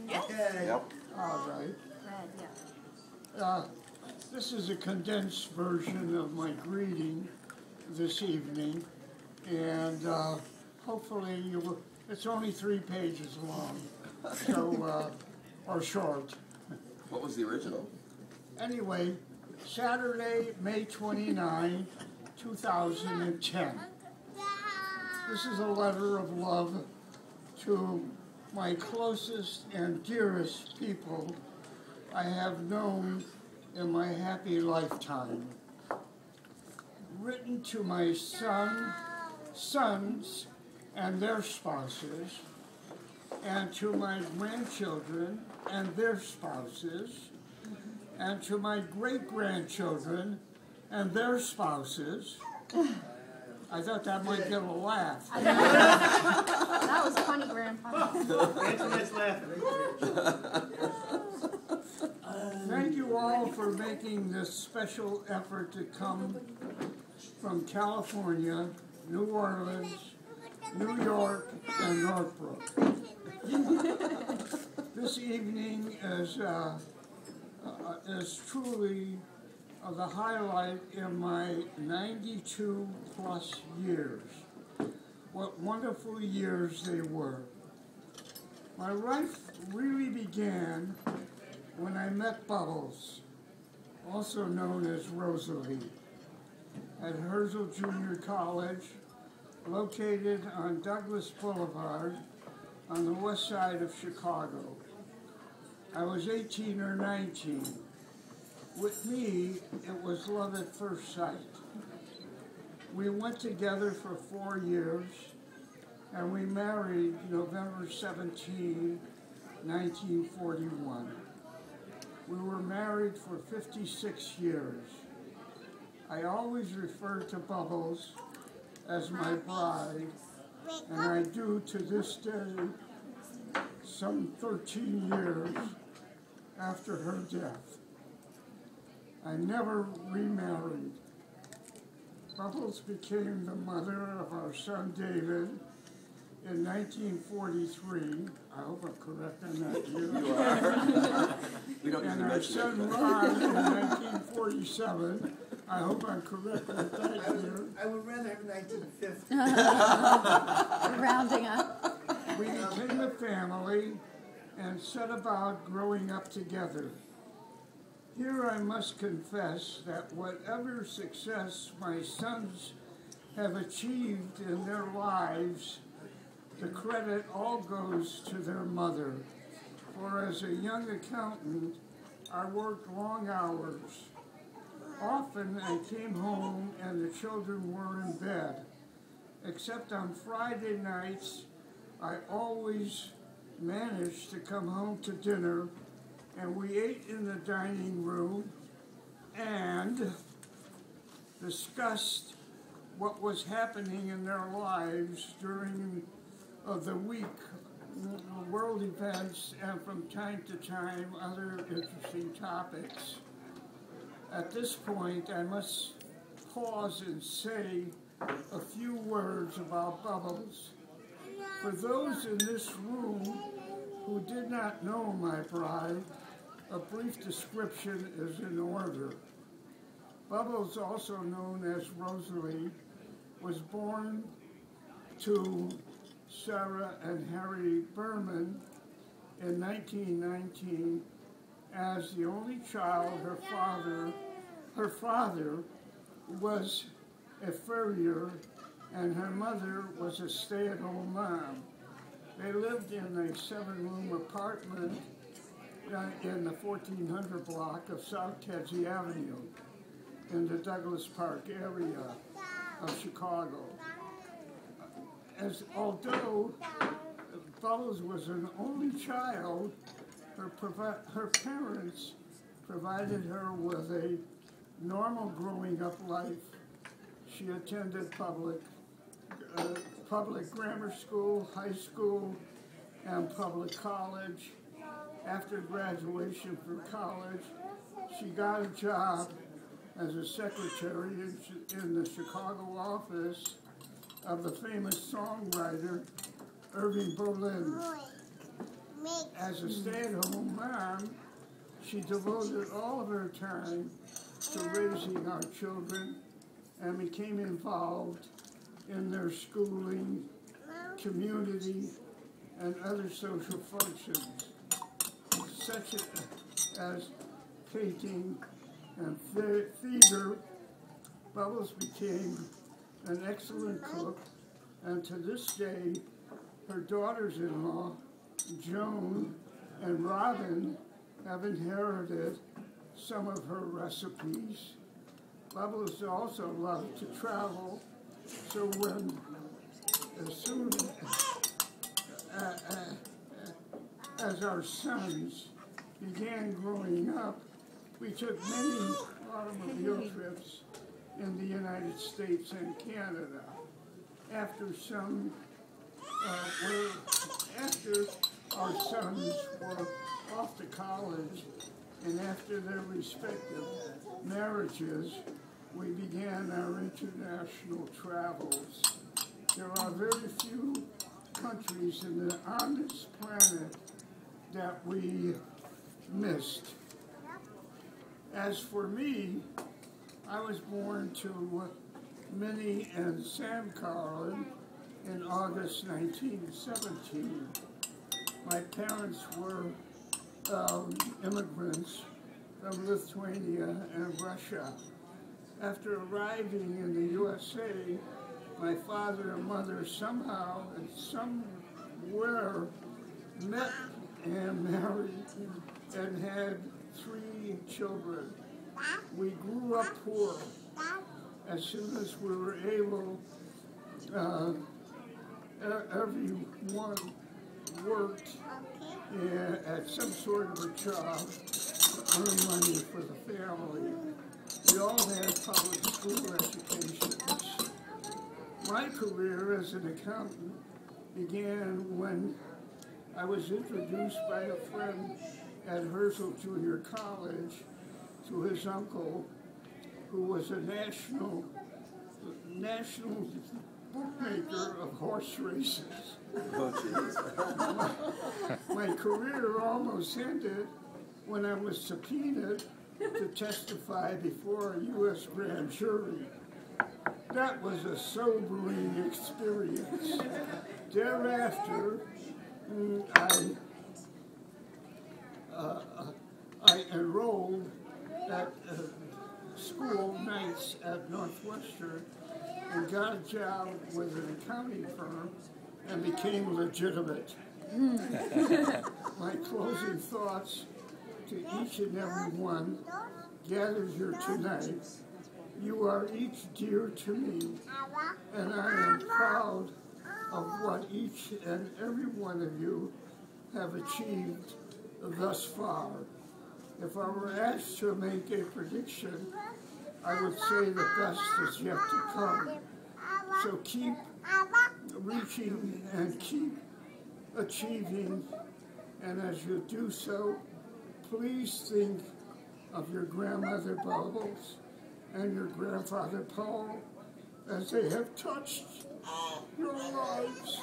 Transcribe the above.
Yes. Okay. Yep. All right. Red, yeah. This is a condensed version of my greeting this evening, and hopefully you will. It's only 3 pages long, so or short. What was the original? Anyway, Saturday, May 29, 2010. This is a letter of love to my closest and dearest people I have known in my happy lifetime. Written to my sons and their spouses, and to my grandchildren and their spouses, and to my great-grandchildren and their spouses. I thought that might get a laugh. That was funny, Grandpa. Antoinette's laughing. Thank you all for making this special effort to come from California, New Orleans, New York, and Northbrook. This evening is truly the highlight in my 92 plus years. What wonderful years they were. My life really began when I met Bubbles, also known as Rosalie, at Herzl Junior College, located on Douglas Boulevard on the west side of Chicago. I was 18 or 19. With me, it was love at first sight. We went together for 4 years, and we married November 17, 1941. We were married for 56 years. I always refer to Bubbles as my bride, and I do to this day, some 13 years after her death. I never remarried. Bubbles became the mother of our son David in 1943. I hope I'm correct on that year. You are. We don't And usually our mention son it. Ron in 1947. I hope I'm correct with that year. I would rather have 1950. Rounding up. We became a family and set about growing up together. Here I must confess that whatever success my sons have achieved in their lives, the credit all goes to their mother. For as a young accountant, I worked long hours. Often I came home and the children were in bed. Except on Friday nights, I always managed to come home to dinner, and we ate in the dining room and discussed what was happening in their lives during the week, world events, and from time to time other interesting topics. At this point, I must pause and say a few words about Bubbles. For those in this room who did not know my bride, a brief description is in order. Bubbles, also known as Rosalie, was born to Sarah and Harry Berman in 1919 as the only child. Her father was a furrier and her mother was a stay-at-home mom. They lived in a 7-room apartment in the 1400 block of South Kedzie Avenue in the Douglas Park area of Chicago. Although Bubbles was an only child, her parents provided her with a normal growing up life. She attended public grammar school, high school, and public college. After graduation from college, she got a job as a secretary in the Chicago office of the famous songwriter Irving Berlin. As a stay-at-home mom, she devoted all of her time to raising our children and became involved in their schooling, community, and other social functions, such as painting and theater. Bubbles became an excellent cook, and to this day, her daughters-in-law, Joan and Robin, have inherited some of her recipes. Bubbles also loved to travel, so as soon as our sons began growing up, we took many automobile trips in the United States and Canada. After our sons were off to college and after their respective marriages, we began our international travels. There are very few countries on this planet that we missed. As for me, I was born to Minnie and Sam Carlin in August 1917. My parents were immigrants from Lithuania and Russia. After arriving in the USA, my father and mother somehow and somewhere met and married and had 3 children. We grew up poor. As soon as we were able, everyone worked at some sort of a job to earn money for the family. We all had public school educations. My career as an accountant began when I was introduced by a friend at Herschel Junior College to his uncle, who was a national bookmaker of horse races. My career almost ended when I was subpoenaed to testify before a U.S. grand jury. That was a sobering experience. Thereafter, I enrolled at school nights at Northwestern and got a job with an accounting firm and became legitimate. My closing thoughts to each and every one gathered here tonight. You are each dear to me, and I am proud of what each and every one of you have achieved thus far. If I were asked to make a prediction, I would say the best is yet to come. So keep reaching and keep achieving, and as you do so, please think of your grandmother Bubbles and your grandfather Paul as they have touched your lives.